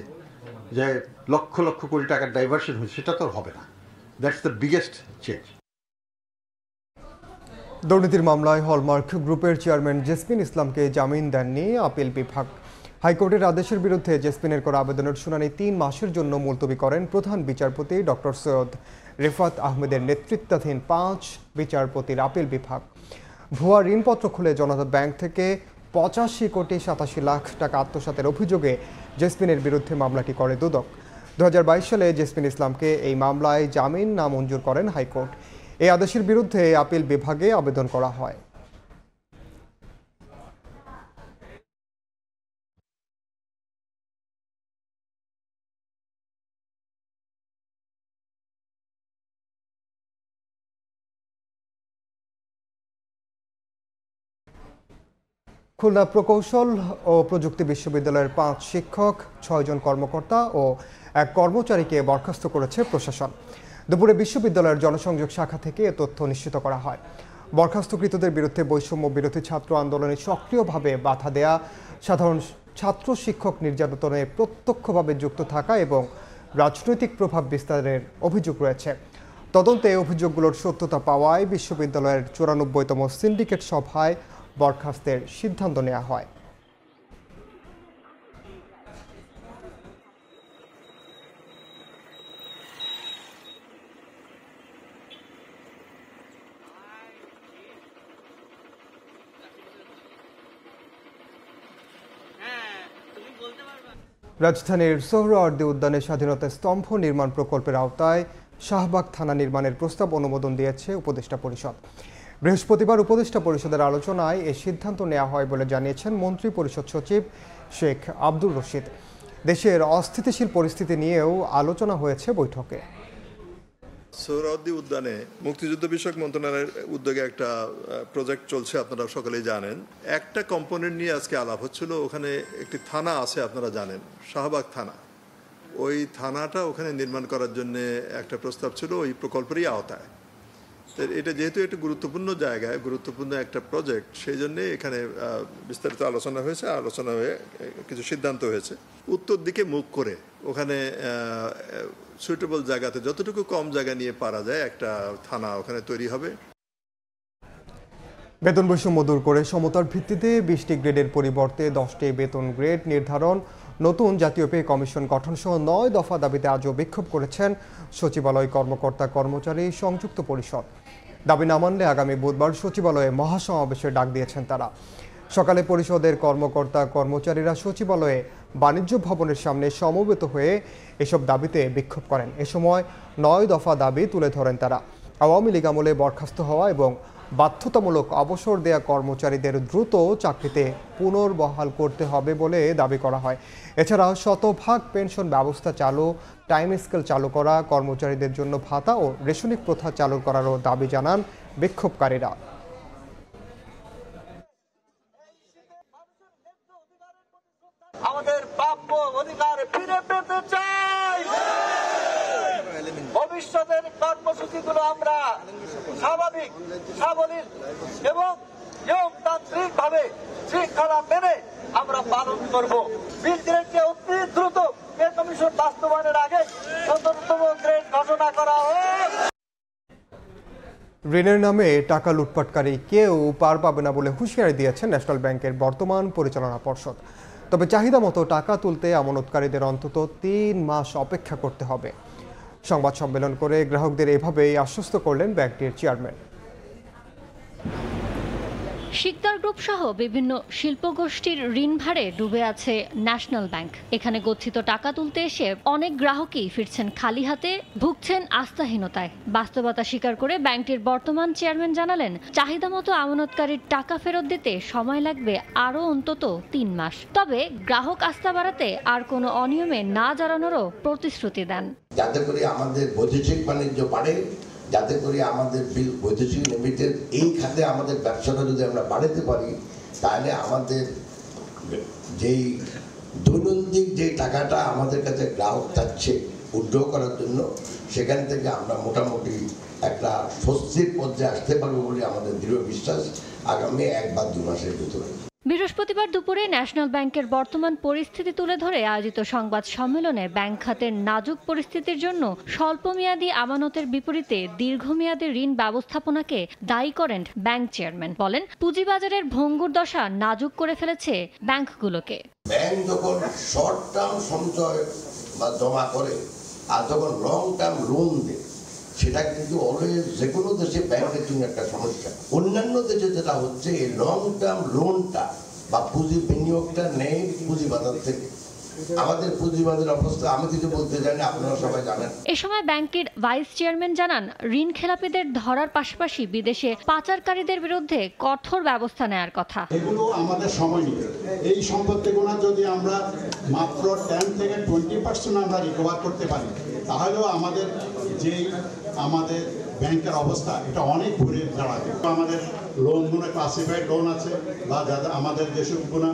যে লক্ষ লক্ষ কোটি টাকার ডাইভার্সন হয়েছে, সেটা তো হবে না। That's the biggest change. দুর্নীতির মামলায় হলমার্ক গ্রুপের চেয়ারম্যান জেসমিন ইসলামকে জামিন দেননি আপিল বিভাগ। হাইকোর্টের আদেশের বিরুদ্ধে জেসমিনের করা আবেদনের শুনানি ৩ মাসের জন্য মুলতবি করেন প্রধান বিচারপতি ডক্টর সৈয়দ রেফাত আহমেদের নেতৃত্বাধীন 5 বিচারপতির আপিল বিভাগ। ভুয়া ঋণপত্র খুলে জনতা ব্যাংক থেকে 85,87,00,000 টাকা আত্মসাতের অভিযোগে জেসমিনের বিরুদ্ধে মামলাটি করে দুদক। 2022 সালে জেসমিন ইসলামকে এই মামলায় জামিন নামঞ্জুর করেন হাইকোর্ট। এই আদেশের বিরুদ্ধে আপিল বিভাগে আবেদন করা হয়। খুলনা প্রকৌশল ও প্রযুক্তি বিশ্ববিদ্যালয়ের 5 শিক্ষক, 6 জন কর্মকর্তা ও 1 কর্মচারীকে বরখাস্ত করেছে প্রশাসন। দুপুরে বিশ্ববিদ্যালয়ের জনসংযোগ শাখা থেকে এ তথ্য নিশ্চিত করা হয়। বরখাস্তকৃতদের বিরুদ্ধে বৈষম্য বিরোধী ছাত্র আন্দোলনে সক্রিয়ভাবে বাধা দেয়া, সাধারণ ছাত্র শিক্ষক নির্যাতনে প্রত্যক্ষভাবে যুক্ত থাকা এবং রাজনৈতিক প্রভাব বিস্তারের অভিযোগ রয়েছে। তদন্তে অভিযোগগুলোর সত্যতা পাওয়ায় বিশ্ববিদ্যালয়ের 94তম সিন্ডিকেট সভায় বরখাস্তের সিদ্ধান্ত নেওয়া হয়। রাজধানীর সোহরাওয়ার্দী উদ্যানে স্বাধীনতা স্তম্ভ নির্মাণ প্রকল্পের আওতায় শাহবাগ থানা নির্মাণের প্রস্তাব অনুমোদন দিয়েছে উপদেষ্টা পরিষদ। বৃহস্পতিবার উপদেষ্টা পরিষদের আলোচনায় এ সিদ্ধান্ত নেওয়া হয় বলে জানিয়েছেন মন্ত্রী পরিষদ সচিব শেখ আব্দুর রশিদ। দেশের অস্থিতিশীল পরিস্থিতি নিয়েও আলোচনা হয়েছে বৈঠকে। সোহরাওয়ার্দী উদ্যানে মুক্তিযুদ্ধ বিষয়ক মন্ত্রণালয়ের উদ্যোগে একটা প্রজেক্ট চলছে, আপনারা সকলেই জানেন। একটা কম্পোনেন্ট নিয়ে আজকে আলাপ হচ্ছিল। ওখানে একটি থানা আছে, আপনারা জানেন, শাহবাগ থানা। ওই থানাটা ওখানে নির্মাণ করার জন্য একটা প্রস্তাব ছিল ওই প্রকল্পেরই আওতায়। এটা যেহেতু একটা গুরুত্বপূর্ণ জায়গায়, গুরুত্বপূর্ণ একটা প্রজেক্ট, সেই জন্যে এখানে বিস্তারিত আলোচনা হয়েছে। আলোচনা হয়ে কিছু সিদ্ধান্ত হয়েছে। উত্তর দিকে মুখ করে ওখানে সুইটেবল জায়গাতে যতটুকু কম জায়গা নিয়ে পারা যায় একটা থানা ওখানে তৈরি হবে। বেতন বৈষম্য দূর করে সমতার ভিত্তিতে 20টি গ্রেডের পরিবর্তে 10টি বেতন গ্রেড নির্ধারণ, নতুন জাতীয় পে কমিশন গঠন সহ 9 দফা দাবিতে আজও বিক্ষোভ করেছেন সচিবালয় কর্মকর্তা কর্মচারী সংযুক্ত পরিষদ। দাবি না মানলে আগামী বুধবার সচিবালয়ে মহাসমাবেশের ডাক দিয়েছেন তারা। সকালে পরিষদের কর্মকর্তা কর্মচারীরা সচিবালয়ে বাণিজ্য ভবনের সামনে সমবেত হয়ে এসব দাবিতে বিক্ষোভ করেন। এ সময় 9 দফা দাবি তুলে ধরেন তারা। আওয়ামী লীগ আমলে বরখাস্ত হওয়া এবং বাধ্যতামূলক অবসর দেয়া কর্মচারীদের দ্রুত চাকরিতে পুনর্বহাল করতে হবে বলে দাবি করা হয়। এছাড়াও শতভাগ পেনশন ব্যবস্থা চালু, টাইম স্কেল চালু করা, কর্মচারীদের জন্য ভাতা ও রেশনিক প্রথা চালু করারও দাবি জানান বিক্ষোভকারীরা। আমাদের প্রাপ্য অধিকার ফিরে পেতে চাই। ভবিষ্যতের কর্মসূচিগুলো আমরা স্বাভাবিক, সাবলীল এবং নিয়মতান্ত্রিক ভাবে শৃঙ্খলা মেনে আমরা পালন করব। বিলটিকে অতি দ্রুত পে কমিশন বাস্তবায়নের আগে ১৭তম গ্রেড ঘোষণা করা হোক। ঋণের নামে টাকা লুটপাটকারী কেউ পার পাবে না বলে হুঁশিয়ারি দিয়েছেন ন্যাশনাল ব্যাংকের বর্তমান পরিচালনা পর্ষদ। তবে চাহিদা মতো টাকা তুলতে আমানতকারীদের অন্তত 3 মাস অপেক্ষা করতে হবে। সংবাদ সম্মেলন করে গ্রাহকদের এভাবেই আশ্বস্ত করলেন ব্যাংকটির চেয়ারম্যান। শিকদার গ্রুপ সহ বিভিন্ন শিল্পগোষ্ঠীর ঋণ ভারে ডুবে আছে ন্যাশনাল ব্যাংক। এখানে গচ্ছিত টাকা তুলতে এসে অনেক গ্রাহকই ফিরছেন খালি হাতে, ভুগছেন আস্থাহীনতায়। বাস্তবতা স্বীকার করে ব্যাংকটির বর্তমান চেয়ারম্যান জানালেন, চাহিদা মতো আমানতকারীর টাকা ফেরত দিতে সময় লাগবে আরও অন্তত 3 মাস। তবে গ্রাহক আস্থা বাড়াতে আর কোনো অনিয়মে না জড়ানোরও প্রতিশ্রুতি দেন। যাতে করে আমাদের বৈদেশিক বাণিজ্য বাড়ে, যাতে করে আমাদের বৈদেশিক লিমিটেড এই খাতে আমাদের ব্যবসাটা যদি আমরা বাড়াতে পারি, তাহলে আমাদের যেই দৈনন্দিন যে টাকাটা আমাদের কাছে গ্রাহক চাচ্ছে উইথড্র করার জন্য, সেখান থেকে আমরা মোটামুটি একটা স্বস্তির পর্যায়ে আসতে পারবো বলে আমাদের দৃঢ় বিশ্বাস আগামী 1 বা 2 মাসের ভিতরে। বৃহস্পতিবার দুপুরে ন্যাশনাল ব্যাংকের বর্তমান পরিস্থিতি তুলে ধরে আয়োজিত সংবাদ সম্মেলনে ব্যাংক খাতের নাজুক পরিস্থিতির জন্য স্বল্পমেয়াদী আমানতের বিপরীতে দীর্ঘমেয়াদী ঋণ ব্যবস্থাপনাকে দায়ী করেন ব্যাংক চেয়ারম্যান। বলেন, পুঁজিবাজারের ভঙ্গুর দশা নাজুক করে ফেলেছে ব্যাংকগুলোকে। ব্যাংক যখন শর্ট টার্ম সঞ্চয় বা জমা করে আর যখন লং টার্ম লোন দেয়, সেটা কিন্তু অলওয়েজ যে কোনো দেশে ব্যাংকের জন্য একটা সমস্যা। অন্যান্য দেশে যেটা হচ্ছে, এই লং টার্ম লোনটা বা পুঁজি বিনিয়োগটা নেই পুঁজিবাজার থেকে। আমাদের পুঁজিবাজারের অবস্থা আমি কিছু বলতে জানি, আপনারা সবাই জানেন। এ সময় ব্যাংকের ভাইস চেয়ারম্যান জানান, ঋণ খেলাপিদের ধরার পাশাপাশি বিদেশে পাচারকারীদের বিরুদ্ধে কঠোর ব্যবস্থা নেওয়ার কথা। এগুলো আমাদের সময় নিবে। এই সম্পত্তিগুলো যদি আমরা মাত্র 10 থেকে 20% আমরা রিকভার করতে পারি, তাহলেও আমাদের আমাদের ব্যাংকের অবস্থা এটা অনেক ঘুরে দাঁড়াবে। আমাদের লোনগুলো ক্লাসিফাইড লোন আছে বা যাদের আমাদের যেসবগুলো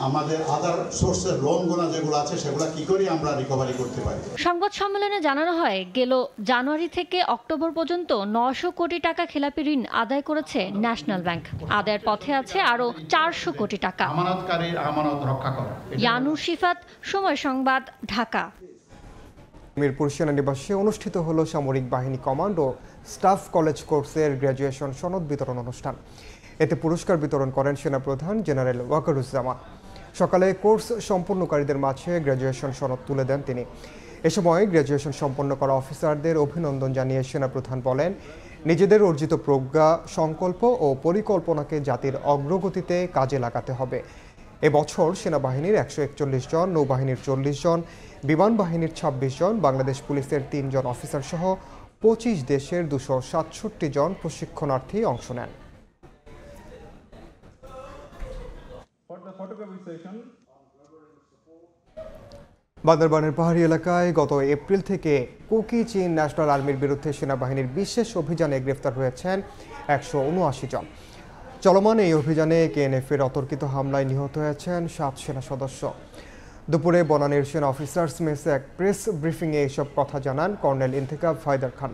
আমাদের আদার সোর্সের লোনগুলো যেগুলো আছে, সেগুলো কি করে আমরা রিকভারি করতে পারি। সংবাদ সম্মেলনে জানানো হয়, গেল জানুয়ারি থেকে অক্টোবর পর্যন্ত 900 কোটি টাকা খেলাপি ঋণ আদায় করেছে ন্যাশনাল ব্যাংক। আদায়ের পথে আছে আরও 400 কোটি টাকা। আমানতকারীর আমানত রক্ষা করা। ইয়ানুর শিফাত, সময় সংবাদ, ঢাকা। মিরপুর সেনানিবাসে অনুষ্ঠিত হলো সামরিক বাহিনী কমান্ড ও স্টাফ কলেজ কোর্সের গ্র্যাজুয়েশন সনদ বিতরণ অনুষ্ঠান। এতে পুরস্কার বিতরণ করেন সেনাপ্রধান জেনারেল ওয়াকারুজ্জামান। সকালে কোর্স সম্পন্নকারীদের মাঝে গ্র্যাজুয়েশন সনদ তুলে দেন তিনি। এ সময় গ্র্যাজুয়েশন সম্পন্ন করা অফিসারদের অভিনন্দন জানিয়ে সেনাপ্রধান বলেন, নিজেদের অর্জিত প্রজ্ঞা, সংকল্প ও পরিকল্পনাকে জাতির অগ্রগতিতে কাজে লাগাতে হবে। এবছর সেনাবাহিনীর 141 জন, নৌবাহিনীর 40 জন, বিমান বাহিনীর 26 জন, বাংলাদেশ পুলিশের 3 জন অফিসার সহ 25 দেশের 267 জন প্রশিক্ষণার্থী অংশ নেন। বান্দরবানের পাহাড়ি এলাকায় গত এপ্রিল থেকে কুকি চীন ন্যাশনাল আর্মির বিরুদ্ধে সেনাবাহিনীর বিশেষ অভিযানে গ্রেফতার হয়েছেন 179 জন। চলমান এই অভিযানে কেএনএফের অতর্কিত হামলায় নিহত হয়েছেন 7 সেনা সদস্য। দুপুরে বনানীর সেনা অফিসার্স মেসে এক প্রেস ব্রিফিংয়ে এসব কথা জানান কর্নেল ইন্তেখাব হায়দার খান।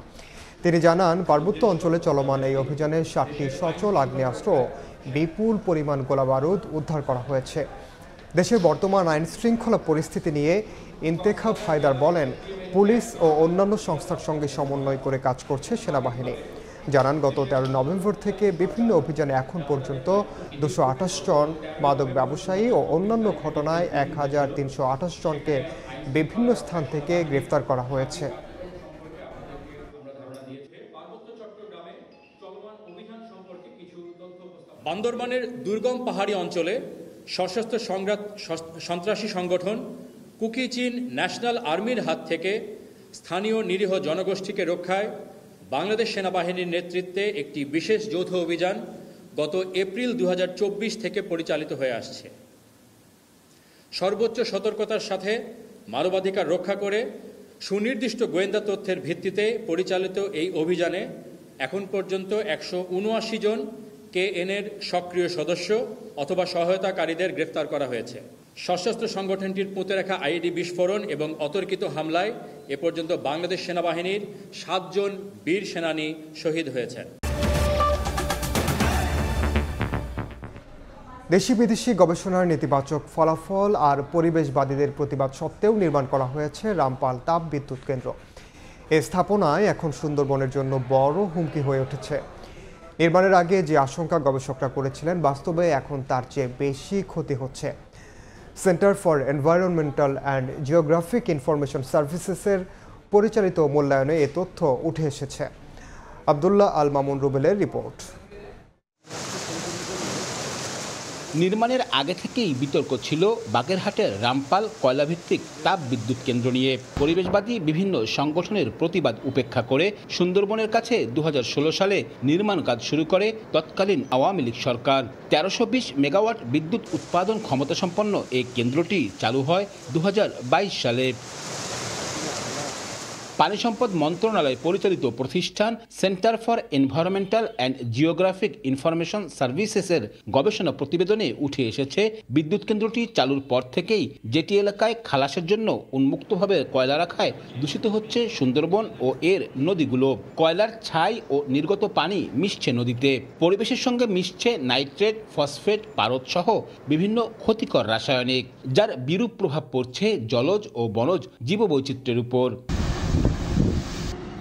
তিনি জানান, পার্বত্য অঞ্চলে চলমান এই অভিযানে 7টি সচল আগ্নেয়াস্ত্র ও বিপুল পরিমাণ গোলাবারুদ উদ্ধার করা হয়েছে। দেশের বর্তমান আইন শৃঙ্খলা পরিস্থিতি নিয়ে ইন্তেখাব হায়দার বলেন, পুলিশ ও অন্যান্য সংস্থার সঙ্গে সমন্বয় করে কাজ করছে সেনাবাহিনী। জানান, গত 13 নভেম্বর থেকে বিভিন্ন অভিযানে এখন পর্যন্ত 228 জন মাদক ব্যবসায়ী ও অন্যান্য ঘটনায় 1328 জনকে বিভিন্ন স্থান থেকে গ্রেফতার করা হয়েছে। বান্দরবানের দুর্গম পাহাড়ি অঞ্চলে সশস্ত্র সন্ত্রাসী সংগঠন কুকি চীন ন্যাশনাল আর্মির হাত থেকে স্থানীয় নিরীহ জনগোষ্ঠীকে রক্ষায় বাংলাদেশ সেনাবাহিনীর নেতৃত্বে একটি বিশেষ যৌথ অভিযান গত এপ্রিল 2024 থেকে পরিচালিত হয়ে আসছে। সর্বোচ্চ সতর্কতার সাথে মানবাধিকার রক্ষা করে সুনির্দিষ্ট গোয়েন্দা তথ্যের ভিত্তিতে পরিচালিত এই অভিযানে এখন পর্যন্ত 179 জন KN-এর সক্রিয় সদস্য অথবা সহায়তাকারীদের গ্রেফতার করা হয়েছে। সশস্ত্র সংগঠনটির পুঁতে রাখা আইডি বিস্ফোরণ এবং অতর্কিত হামলায় এ পর্যন্ত বাংলাদেশ সেনাবাহিনীর 7 জন বীর সেনানী শহীদ হয়েছেন। দেশি বিদেশি গবেষণার নেতিবাচক ফলাফল আর পরিবেশবাদীদের প্রতিবাদ সত্ত্বেও নির্মাণ করা হয়েছে রামপাল তাপ বিদ্যুৎ কেন্দ্র। এই স্থাপনায় এখন সুন্দরবনের জন্য বড় হুমকি হয়ে উঠেছে। নির্মাণের আগে যে আশঙ্কা গবেষকরা করেছিলেন, বাস্তবে এখন তার চেয়ে বেশি ক্ষতি হচ্ছে। Centre for Environmental and Geographic Information সার্ভিসেসের পরিচালিত মূল্যায়নে এ তথ্য উঠে এসেছে। আব্দুল্লাহ আল মামুন রুবেলের রিপোর্ট। নির্মাণের আগে থেকেই বিতর্ক ছিল বাগেরহাটের রামপাল কয়লাভিত্তিক তাপ বিদ্যুৎ কেন্দ্র নিয়ে। পরিবেশবাদী বিভিন্ন সংগঠনের প্রতিবাদ উপেক্ষা করে সুন্দরবনের কাছে 2016 সালে নির্মাণ কাজ শুরু করে তৎকালীন আওয়ামী লীগ সরকার। 1320 মেগাওয়াট বিদ্যুৎ উৎপাদন ক্ষমতাসম্পন্ন এই কেন্দ্রটি চালু হয় 2022 সালে। পানি সম্পদ মন্ত্রণালয় পরিচালিত প্রতিষ্ঠান Centre for Environmental and Geographic Information সার্ভিসেসের গবেষণা প্রতিবেদনে উঠে এসেছে, বিদ্যুৎ কেন্দ্রটি চালুর পর থেকেই যেটি এলাকায় খালাসের জন্য উন্মুক্তভাবে কয়লা রাখায় দূষিত হচ্ছে সুন্দরবন ও এর নদীগুলো। কয়লার ছাই ও নির্গত পানি মিশছে নদীতে, পরিবেশের সঙ্গে মিশছে নাইট্রেট, ফসফেট, পারদ সহ বিভিন্ন ক্ষতিকর রাসায়নিক, যার বিরূপ প্রভাব পড়ছে জলজ ও বনজ জীববৈচিত্র্যের উপর।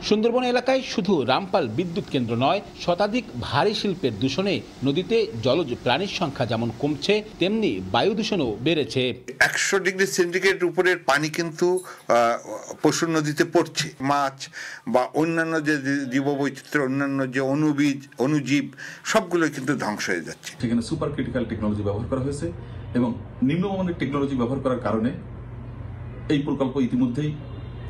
সুন্দরবন এলাকায় শুধু রামপাল বিদ্যুৎ কেন্দ্র নয়, শতাধিক ভারী শিল্পের দূষণে নদীতে জলজ প্রাণীর সংখ্যা যেমন কমছে, তেমনি বায়ু দূষণও বেড়েছে। 100 ডিগ্রি সেন্টিগ্রেড উপরের পানি কিন্তু পশুর নদীতে পড়ছে। মাছ বা অন্যান্য যে জীববৈচিত্র্য, অন্যান্য যে অনুজীব সবগুলো কিন্তু ধ্বংস হয়ে যাচ্ছে। সেখানে সুপার ক্রিটিক্যাল টেকনোলজি ব্যবহার করা হয়েছে এবং নিম্নমানের টেকনোলজি ব্যবহার করার কারণে এই প্রকল্প ইতিমধ্যেই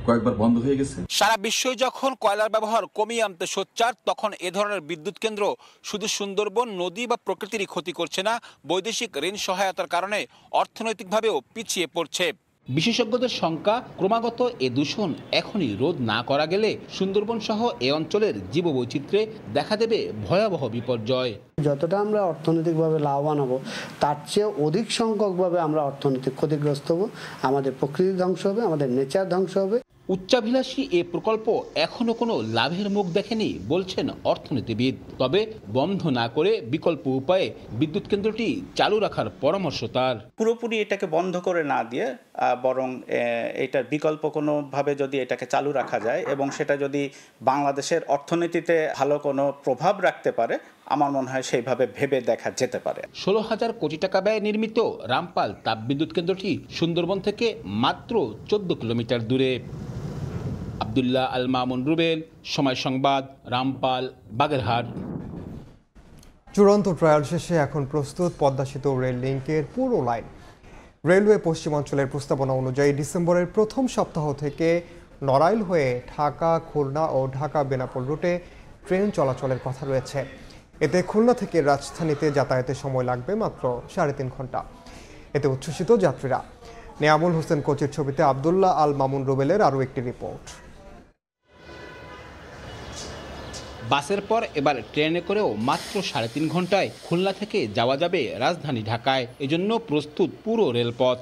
কয়েকবার বন্ধ হয়ে গেছে। সারা বিশ্বই যখন কয়লার ব্যবহার কমিয়ে আনতে সোচ্চার, তখন এ ধরনের বিদ্যুৎ কেন্দ্র শুধু সুন্দরবন নদী বা প্রকৃতিরই ক্ষতি করছে না, বৈদেশিক ঋণ সহায়তার কারণে অর্থনৈতিকভাবেও পিছিয়ে পড়ছে। বিশেষজ্ঞদের শঙ্কা, ক্রমাগত এ দূষণ এখনই রোধ না করা গেলে সুন্দরবন সহ এ অঞ্চলের জীববৈচিত্র্যে দেখা দেবে ভয়াবহ বিপর্যয়। যতটা আমরা অর্থনৈতিকভাবে লাভবান হব, তার চেয়ে অধিক সংখ্যকভাবে আমরা অর্থনৈতিক ক্ষতিগ্রস্ত হব, আমাদের প্রকৃতি ধ্বংস হবে, আমাদের নেচার ধ্বংস হবে। উচ্চাভিলাষী এ প্রকল্প এখনো কোনো লাভের মুখ দেখেনি বলছেন অর্থনীতিবিদ। তবে বন্ধ না করে বিকল্প উপায়ে বিদ্যুৎ কেন্দ্রটি চালু রাখার পরামর্শ তার। পুরোপুরি এটাকে বন্ধ করে না দিয়ে বরং এটার বিকল্প কোনোভাবে যদি এটাকে চালু রাখা যায় এবং সেটা যদি বাংলাদেশের অর্থনীতিতে ভালো কোনো প্রভাব রাখতে পারে, আমার মনে হয় সেইভাবে ভেবে দেখা যেতে পারে। 16,000 কোটি টাকা ব্যয়ে নির্মিত রামপাল তাপবিদ্যুৎ কেন্দ্রটি সুন্দরবন থেকে মাত্র 14 কিলোমিটার দূরে। আব্দুল্লাহ আল মামুন রুবেল, সময় সংবাদ, রামপাল, বাগেরহাট। চূড়ান্ত ট্রায়াল শেষে এখন প্রস্তুত পদ্মা সেতু রেল লিঙ্কের পুরো লাইন। রেলওয়ে পশ্চিমাঞ্চলের প্রস্তাবনা অনুযায়ী ডিসেম্বরের প্রথম সপ্তাহ থেকে নড়াইল হয়ে ঢাকা, খুলনা ও ঢাকা বেনাপোল রুটে ট্রেন চলাচলের কথা রয়েছে। এতে খুলনা থেকে রাজধানীতে যাতায়াতের সময় লাগবে মাত্র 3.5 ঘন্টা। এতে উচ্ছ্বসিত যাত্রীরা। নিয়ামুল হোসেন কোচের ছবিতে আব্দুল্লাহ আল মামুন রুবেলের আরও একটি রিপোর্ট। বাসের পর এবার ট্রেনে করেও মাত্র 3.5 ঘন্টায় খুলনা থেকে যাওয়া যাবে রাজধানী ঢাকায়। এজন্য প্রস্তুত পুরো রেলপথ।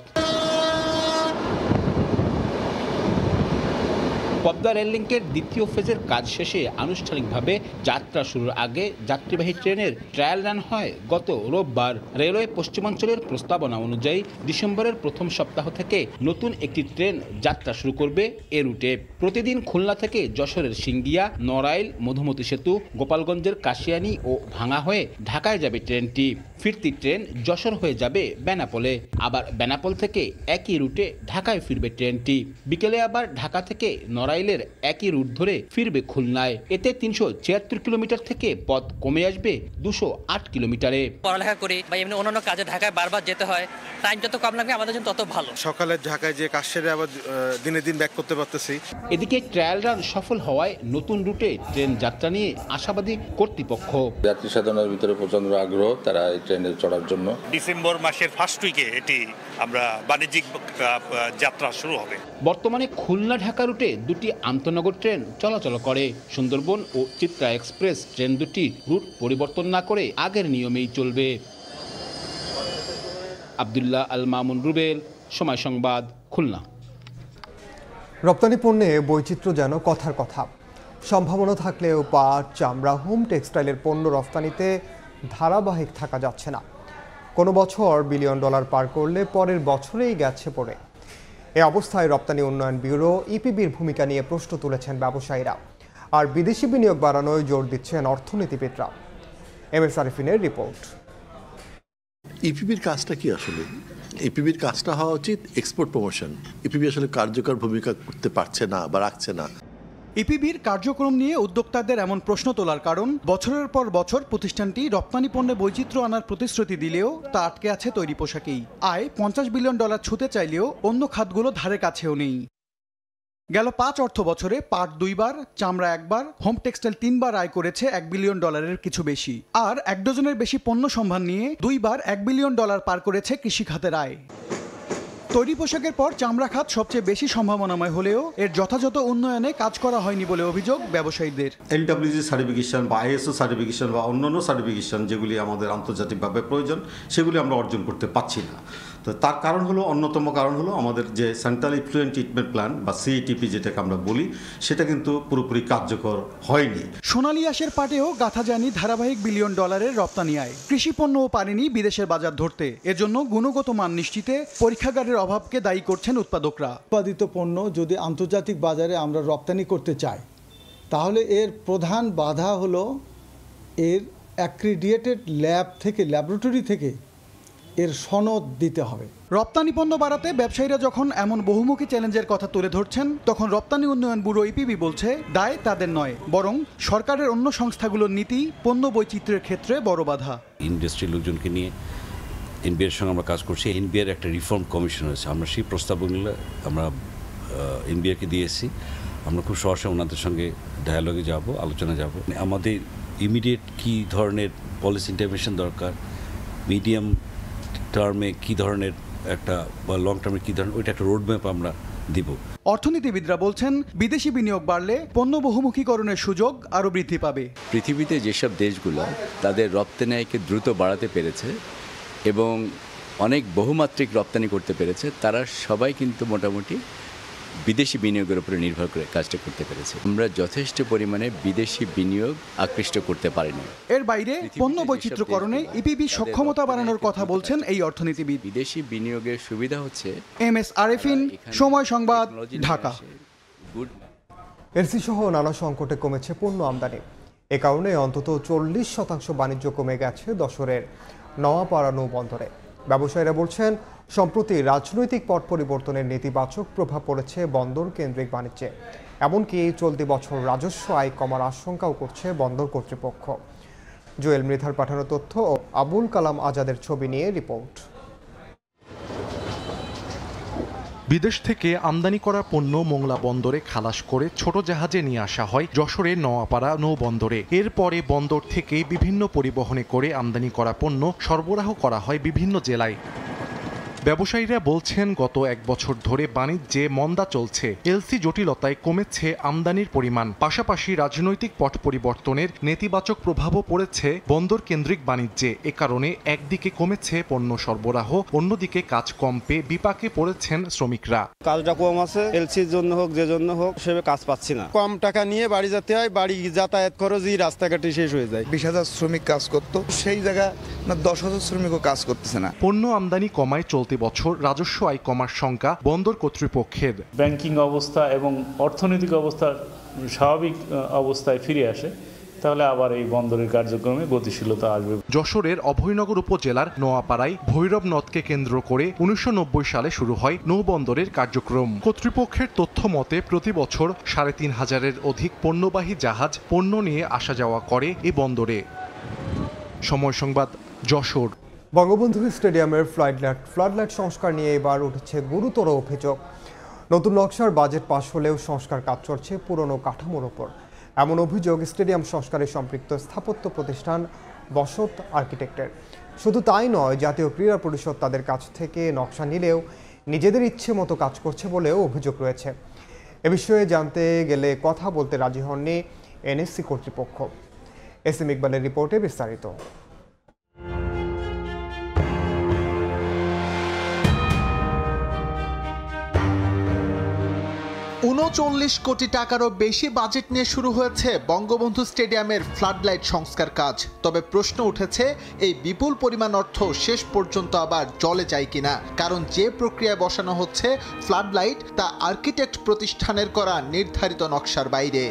পদ্মা রেল লিঙ্কের দ্বিতীয় ফেজের কাজ শেষে আনুষ্ঠানিকভাবে যাত্রা শুরুর আগে যাত্রীবাহী ট্রেনের ট্রায়াল রান হয় গত রোববার। রেলওয়ে পশ্চিমাঞ্চলের প্রস্তাবনা অনুযায়ী ডিসেম্বরের প্রথম সপ্তাহ থেকে নতুন একটি ট্রেন যাত্রা শুরু করবে এ রুটে। প্রতিদিন খুলনা থেকে যশোরের সিঙ্গিয়া, নড়াইল, মধুমতি সেতু, গোপালগঞ্জের কাশিয়ানী ও ভাঙা হয়ে ঢাকায় যাবে ট্রেনটি। ফিরতি ট্রেন যশোর হয়ে যাবে বেনাপোলে। আবার বেনাপোল থেকে একই রুটে ঢাকায় ফিরবে ট্রেনটি। বিকেলে আবার ঢাকা থেকে নড়াইল নড়াইলের একই রুট ধরে ফিরবে খুলনায়। এতে 376 কিলোমিটার থেকে পথ কমে আসবে 208 কিলোমিটারে। পড়ালেখা করি বা এমনি অন্যান্য কাজে ঢাকায় বারবার যেতে হয়, টাইম যত কম লাগবে আমাদের জন্য তত ভালো। সকালে ঢাকায় যে কাজ সেরে আবার দিনে দিন ব্যাক করতে পারতেছি। এদিকে ট্রায়াল রান সফল হওয়ায় নতুন রুটে ট্রেন যাত্রা নিয়ে আশাবাদী কর্তৃপক্ষ। যাত্রী সাধারণের ভিতরে প্রচন্ড আগ্রহ তারা এই ট্রেনে চড়ার জন্য। ডিসেম্বর মাসের ফার্স্ট উইকে এটি আমরা বাণিজ্যিক যাত্রা শুরু হবে। বর্তমানে খুলনা ঢাকা রুটে দুটি আন্তনগর ট্রেন চলাচল করে। সুন্দরবন ও চিত্রা এক্সপ্রেস ট্রেন দুটি রুট পরিবর্তন না করে আগের নিয়মেই চলবে। আব্দুল্লাহ আল মামুন রুবেল, সময় সংবাদ, খুলনা। রপ্তানি পণ্যে বৈচিত্র্য যেন কথার কথা। সম্ভাবনা থাকলেও পাট, চামড়া, হোম টেক্সটাইলের পণ্য রফতানিতে ধারাবাহিক থাকা যাচ্ছে না। কোনো বছর বিলিয়ন ডলার পার করলে পরের বছরেই গেছে পড়ে। এ অবস্থায় রপ্তানি উন্নয়ন ব্যুরো ইপিবির ভূমিকা নিয়ে প্রশ্ন তুলেছেন ব্যবসায়ীরা, আর বিদেশি বিনিয়োগ বাড়ানোয় জোর দিচ্ছেন অর্থনীতিবিদরা। MS আরিফিনের report. ইপিবির কাজটা কি আসলে? ইপিবির কাজটা হওয়া উচিত এক্সপোর্ট প্রমোশন। ইপিবি আসলে কার্যকর ভূমিকা করতে পারছে না বা রাখছে না। ইপিবির কার্যক্রম নিয়ে উদ্যোক্তাদের এমন প্রশ্ন তোলার কারণ, বছরের পর বছর প্রতিষ্ঠানটি রপ্তানি পণ্যে বৈচিত্র্য আনার প্রতিশ্রুতি দিলেও তা আটকে আছে তৈরি পোশাকেই। আয় 50 বিলিয়ন ডলার ছুঁতে চাইলেও অন্য খাতগুলো ধারে কাছেও নেই। গেল 5 অর্থ বছরে পাট 2 বার, চামড়া 1 বার, হোম টেক্সটাইল 3 বার আয় করেছে 1 বিলিয়ন ডলারের কিছু বেশি। আর 1 ডজনের বেশি পণ্য সম্ভার নিয়ে 2 বার 1 বিলিয়ন ডলার পার করেছে কৃষি খাতের আয়। তৈরি পোশাকের পর চামড়া খাত সবচেয়ে বেশি সম্ভাবনাময় হলেও এর যথাযথ উন্নয়নে কাজ করা হয়নি বলে অভিযোগ ব্যবসায়ীদের। এনডব্লিউজি সার্টিফিকেশন বা আইএসও সার্টিফিকেশন বা অন্যান্য সার্টিফিকেশন যেগুলি আমাদের আন্তর্জাতিকভাবে প্রয়োজন, সেগুলি আমরা অর্জন করতে পারছি না। তো তার কারণ হলো, অন্যতম কারণ হলো আমাদের যে সেন্ট্রাল ইফ্লুয়েন্ট ট্রিটমেন্ট প্ল্যান বা সিইটিপি যেটাকে আমরা বলি, সেটা কিন্তু পুরোপুরি কার্যকর হয়নি। সোনালী আঁশের পাটেও গাথা যায়নি ধারাবাহিক বিলিয়ন ডলারের রপ্তানি আয়। কৃষি পণ্যও পারেনি বিদেশের বাজার ধরতে। এজন্য গুণগত মান নিশ্চিতে পরীক্ষাগারের অভাবকে দায়ী করছেন উৎপাদকরা। উৎপাদিত পণ্য যদি আন্তর্জাতিক বাজারে আমরা রপ্তানি করতে চাই, তাহলে এর প্রধান বাধা হলো এর অ্যাক্রিডিয়েটেড ল্যাব থেকে, ল্যাবরেটরি থেকে এর সনদ দিতে হবে। রপ্তানি পণ্য বাড়াতে ব্যবসায়ীরা যখন এমন বহুমুখী চ্যালেঞ্জের কথা তুলে ধরছেন, তখন রপ্তানি উন্নয়ন ব্যুরো ইপিবি বলছে দায় তাদের নয়, বরং সরকারের অন্য সংস্থাগুলোর নীতি পণ্য বৈচিত্র্যের ক্ষেত্রে বড় বাধা। ইন্ডাস্ট্রির লোকজনকে নিয়ে এনবিআর সঙ্গে আমরা কাজ করছি। এনবিআর একটা রিফর্ম কমিশন আছে, আমরা সেই প্রস্তাবগুলো আমরা এনবিআরকে দিয়েছি। আমরা খুব সহসা ওনাদের সঙ্গে ডায়ালগে যাব, আলোচনা যাব। আমাদের ইমিডিয়েট কী ধরনের পলিসি ইন্টারভেনশন দরকার, মিডিয়াম টার্মে কী ধরনের একটা, বা লং টার্মে কী ধরনের, ওইটা একটা রোডম্যাপ আমরা দিব। অর্থনীতিবিদরা বলছেন বিদেশি বিনিয়োগ বাড়লে পণ্য বহুমুখীকরণের সুযোগ আরও বৃদ্ধি পাবে। পৃথিবীতে যেসব দেশগুলো তাদের রপ্তানি আয়কে দ্রুত বাড়াতে পেরেছে এবং অনেক বহুমাত্রিক রপ্তানি করতে পেরেছে, তারা সবাই কিন্তু মোটামুটি বিদেশি বিনিয়োগের উপরে নির্ভর করে কাজটা করতে পেরেছে। আমরা যথেষ্ট পরিমাণে বিদেশি বিনিয়োগ আকৃষ্ট করতে পারিনি। এর বাইরে পণ্য বৈচিত্র্যকরণে ইপিবি সক্ষমতা বাড়ানোর কথা বলছেন এই অর্থনীতিবিদ। বিদেশি বিনিয়োগের সুবিধা হচ্ছে। এমএস আরিফিন, সময় সংবাদ, ঢাকা। এলসি সহ নানা সংকটে কমেছে পণ্য আমদানি। এ কারণে অন্তত 40% বাণিজ্য কমে গেছে যশোরের নওয়াপাড়া নৌবন্দরে। ব্যবসায়ীরা বলছেন সম্প্রতি রাজনৈতিক পট পরিবর্তনের নেতিবাচক প্রভাব পড়েছে বন্দর কেন্দ্রিক বাণিজ্যে। এমনকি চলতি বছর রাজস্ব আয় কমার আশঙ্কাও করছে বন্দর কর্তৃপক্ষ। জুয়েল মৃধার পাঠানো তথ্য ও আবুল কালাম আজাদের ছবি নিয়ে রিপোর্ট। বিদেশ থেকে আমদানি করা পণ্য মোংলা বন্দরে খালাস করে ছোট জাহাজে নিয়ে আসা হয় যশোরের নওয়াপাড়া নৌবন্দরে। এরপরে বন্দর থেকে বিভিন্ন পরিবহনে করে আমদানি করা পণ্য সরবরাহ করা হয় বিভিন্ন জেলায়। ব্যবসায়ীরা বলছেন গত 1 বছর ধরে বাণিজ্যে মন্দা চলছে। এলসি জটিলতায় কমেছে আমদানির পরিমাণ, পাশাপাশি রাজনৈতিক পট পরিবর্তনের নেতিবাচক প্রভাবও পড়েছে বন্দর কেন্দ্রিক বাণিজ্যে। এ কারণে একদিকে কমেছে পণ্য সরবরাহ, অন্যদিকে কাজ কম পেয়ে বিপাকে পড়েছেন শ্রমিকরা। কাজটা কম আছে, এলসির জন্য হোক যে জন্য হোক, সেভাবে কাজ পাচ্ছি না। কম টাকা নিয়ে বাড়ি যেতে হয়, বাড়ি যাতায়াত খরচই রাস্তাঘাটে শেষ হয়ে যায়। 20,000 শ্রমিক কাজ করতো, সেই জায়গায় 10,000 শ্রমিকও কাজ করতেছে না। পণ্য আমদানি কমায় চলতি বছর রাজস্ব আয় কমার শঙ্কা বন্দর কর্তৃপক্ষের। ব্যাংকিং অবস্থা এবং অর্থনৈতিক অবস্থা স্বাভাবিক অবস্থায় ফিরে আসে তাহলে আবার এই বন্দরের কার্যক্রমে গতিশীলতা আসবে। যশোরের অভয়নগর উপজেলার নোয়াপাড়ায় ভৈরব নদকে কেন্দ্র করে 1990 সালে শুরু হয় নৌবন্দরের কার্যক্রম। কর্তৃপক্ষের তথ্য মতে প্রতি বছর ৩,৫০০-এর অধিক পণ্যবাহী জাহাজ পণ্য নিয়ে আসা যাওয়া করে এ বন্দরে। সময় সংবাদ, যশোর। বঙ্গবন্ধু স্টেডিয়ামের ফ্লাডলাইট সংস্কার নিয়ে এবার উঠেছে গুরুতর অভিযোগ। নতুন নকশার বাজেট পাশ হলেও সংস্কার কাজ চলছে পুরনো কাঠামোর ওপর। এমন অভিযোগ স্টেডিয়াম সংস্কারে সম্পৃক্ত স্থাপত্য প্রতিষ্ঠান বসত আর্কিটেক্টের। শুধু তাই নয়, জাতীয় ক্রীড়া পরিষদ তাদের কাছ থেকে নকশা নিলেও নিজেদের ইচ্ছে মতো কাজ করছে বলেও অভিযোগ রয়েছে। এ বিষয়ে জানতে গেলে কথা বলতে রাজি হননি এনএসসি কর্তৃপক্ষ। এস এম ইকবালের রিপোর্টে বিস্তারিত। ৩৯ কোটি টাকারও বেশি বাজেট নিয়ে শুরু হয়েছে বঙ্গবন্ধু স্টেডিয়ামের ফ্লাডলাইট সংস্কার কাজ। তবে প্রশ্ন উঠেছে, এই বিপুল পরিমাণ অর্থ শেষ পর্যন্ত আবার জলে যায় কিনা। কারণ যে প্রক্রিয়ায় বসানো হচ্ছে ফ্লাডলাইট, তা আর্কিটেক্ট প্রতিষ্ঠানের করা নির্ধারিত নকশার বাইরে।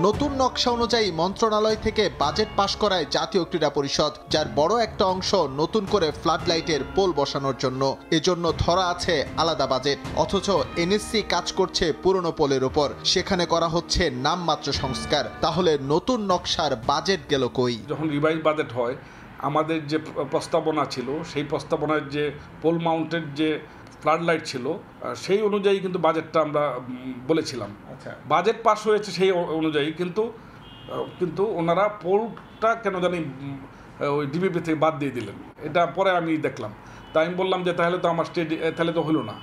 নতুন নকশা অনুযায়ী মন্ত্রণালয় থেকে বাজেট পাশ করায় জাতীয় ক্রীড়া পরিষদ, যার বড় একটা অংশ নতুন করে ফ্লাডলাইটের পোল বসানোর জন্য। এজন্য ধরা আছে আলাদা বাজেট, অথচ এনএসসি কাজ করছে পুরনো পোলের উপর। সেখানে করা হচ্ছে নামমাত্র সংস্কার। তাহলে নতুন নকশার বাজেট গেল কই? যখন রিভাইজ বাজেট হয়, আমাদের যে প্রস্তাবনা ছিল, সেই প্রস্তাবনার যে পোল মাউন্টেড যে ফ্লাডলাইট ছিল, সেই অনুযায়ী কিন্তু বাজেটটা আমরা বলেছিলাম। বাজেট পাস হয়েছে সেই অনুযায়ী, কিন্তু ওনারা পোলটা কেন জানি ওই ডিবিপি থেকে বাদ দিয়ে দিলেন। এটা পরে আমি দেখলাম। তাই আমি বললাম যে তাহলে তো আমার তাহলে তো হলো না।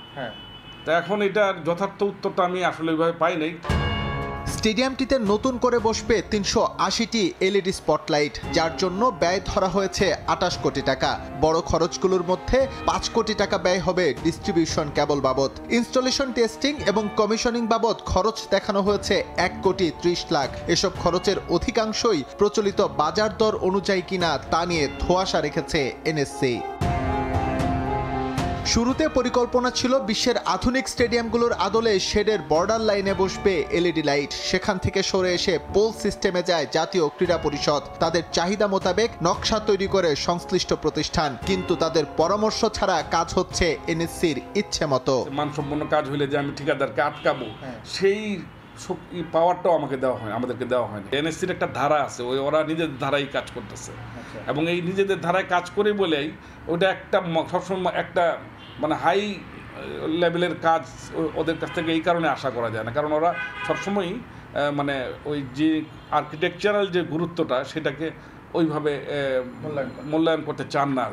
তা এখন এটার যথার্থ উত্তরটা আমি আসলে ওইভাবে পাই নাই। স্টেডিয়ামটিতে নতুন করে বসবে ৩৮০টি এলইডি স্পটলাইট, যার জন্য ব্যয় ধরা হয়েছে ২৮ কোটি টাকা। বড় খরচগুলোর মধ্যে ৫ কোটি টাকা ব্যয় হবে ডিস্ট্রিবিউশন কেবল বাবদ। ইনস্টলেশন, টেস্টিং এবং কমিশনিং বাবদ খরচ দেখানো হয়েছে ১,৩০,০০,০০০। এসব খরচের অধিকাংশই প্রচলিত বাজার দর অনুযায়ী কিনা তা নিয়ে ধোঁয়াশা রেখেছে এনএসসি। শুরুতে পরিকল্পনা ছিল বিশ্বের আধুনিক স্টেডিয়ামগুলোর আদলে শেডের বর্ডার লাইনে বসবে এলইডি লাইট। সেখান থেকে সরে এসে পোল সিস্টেমে যায় জাতীয় ক্রীড়া পরিষদ। তাদের চাহিদা মোতাবেক নকশা তৈরি করে সংশ্লিষ্ট প্রতিষ্ঠান, কিন্তু তাদের পরামর্শ ছাড়া কাজ হচ্ছে এনএসসির ইচ্ছে মতো। মানসম্পন্ন কাজ হলে যে আমি ঠিকাদারকে আটকাবো, সেই পাওয়ারটাও আমাদেরকে দেওয়া হয়নি। এনএসসির একটা ধারা আছে, ওরা নিজেদের ধারায় কাজ করতেছে, এবং এই নিজেদের ধারায় কাজ করে বলেই ওটা একটা সবসময় একটা মানে হাই লেভেলের কাজ ওদের কাছ থেকে এই কারণে আশা করা যায় না, কারণ ওরা সবসময়ই মানে ওই যে আর্কিটেকচারাল যে গুরুত্বটা সেটাকে ওইভাবে মূল্যায়ন করতে চান না।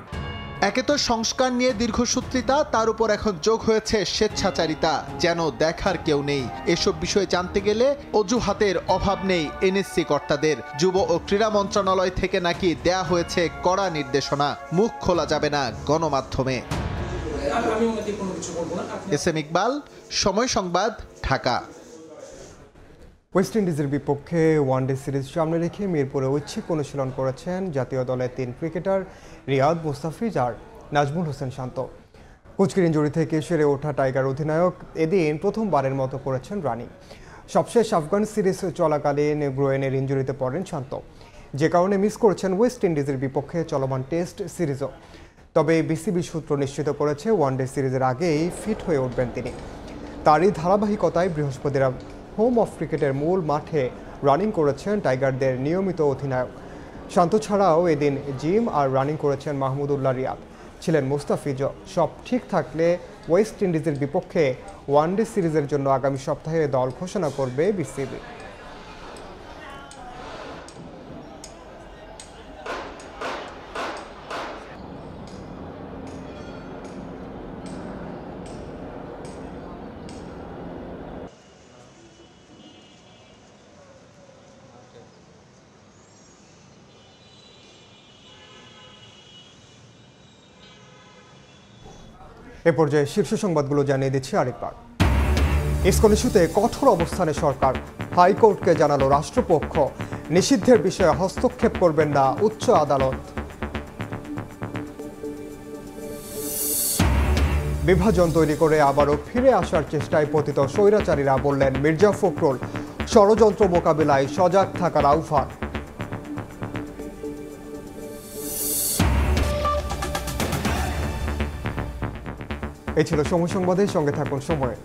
একে তো সংস্কার নিয়ে দীর্ঘসূত্রিতা, তার উপর এখন যোগ হয়েছে স্বেচ্ছাচারিতা, যেন দেখার কেউ নেই। এসব বিষয়ে জানতে গেলে অজুহাতের অভাব নেই এনএসসি কর্তাদের। যুব ও ক্রীড়া মন্ত্রণালয় থেকে নাকি দেয়া হয়েছে কড়া নির্দেশনা, মুখ খোলা যাবে না গণমাধ্যমে। এস এম ইকবাল, সময় সংবাদ, ঢাকা। ওয়েস্ট ইন্ডিজের বিপক্ষে ওয়ানডে সিরিজ সামনে রেখে মিরপুরে ঐচ্ছিক অনুশীলন করেছেন জাতীয় দলের ৩ ক্রিকেটার রিয়াদ, মুস্তাফিজ আর নাজমুল হোসেন শান্ত। কুচকির ইনজুরি থেকে সেরে ওঠা টাইগার অধিনায়ক এদিন প্রথমবারের মতো করেছেন রানিং। সবশেষ আফগান সিরিজ চলাকালীন গ্রোয়েনের ইনজুরিতে পড়েন শান্ত, যে কারণে মিস করেছেন ওয়েস্ট ইন্ডিজের বিপক্ষে চলমান টেস্ট সিরিজও। তবে বিসিবি সূত্র নিশ্চিত করেছে ওয়ানডে সিরিজের আগেই ফিট হয়ে উঠবেন তিনি। তারই ধারাবাহিকতায় বৃহস্পতিবার হোম অফ ক্রিকেটের মূল মাঠে রানিং করেছেন টাইগারদের নিয়মিত অধিনায়ক। শান্ত ছাড়াও এদিন জিম আর রানিং করেছেন মাহমুদুল্লাহ রিয়াদ, ছিলেন মুস্তাফিজও। সব ঠিক থাকলে ওয়েস্ট ইন্ডিজের বিপক্ষে ওয়ানডে সিরিজের জন্য আগামী সপ্তাহে দল ঘোষণা করবে বিসিবি। এ পর্যায়ে শীর্ষ সংবাদগুলো জানিয়ে দিচ্ছি আরেকবার। ইসকন ইস্যুতে কঠোর অবস্থানে সরকার, হাইকোর্টকে জানালো রাষ্ট্রপক্ষ। নিষিদ্ধের বিষয়ে হস্তক্ষেপ করবেন না উচ্চ আদালত। বিভাজন তৈরি করে আবারও ফিরে আসার চেষ্টায় পতিত স্বৈরাচারীরা, বললেন মির্জা ফখরুল। ষড়যন্ত্র মোকাবিলায় সজাগ থাকার আহ্বান। এই ছিল সময় সংবাদের সঙ্গে থাকুন সময়ে।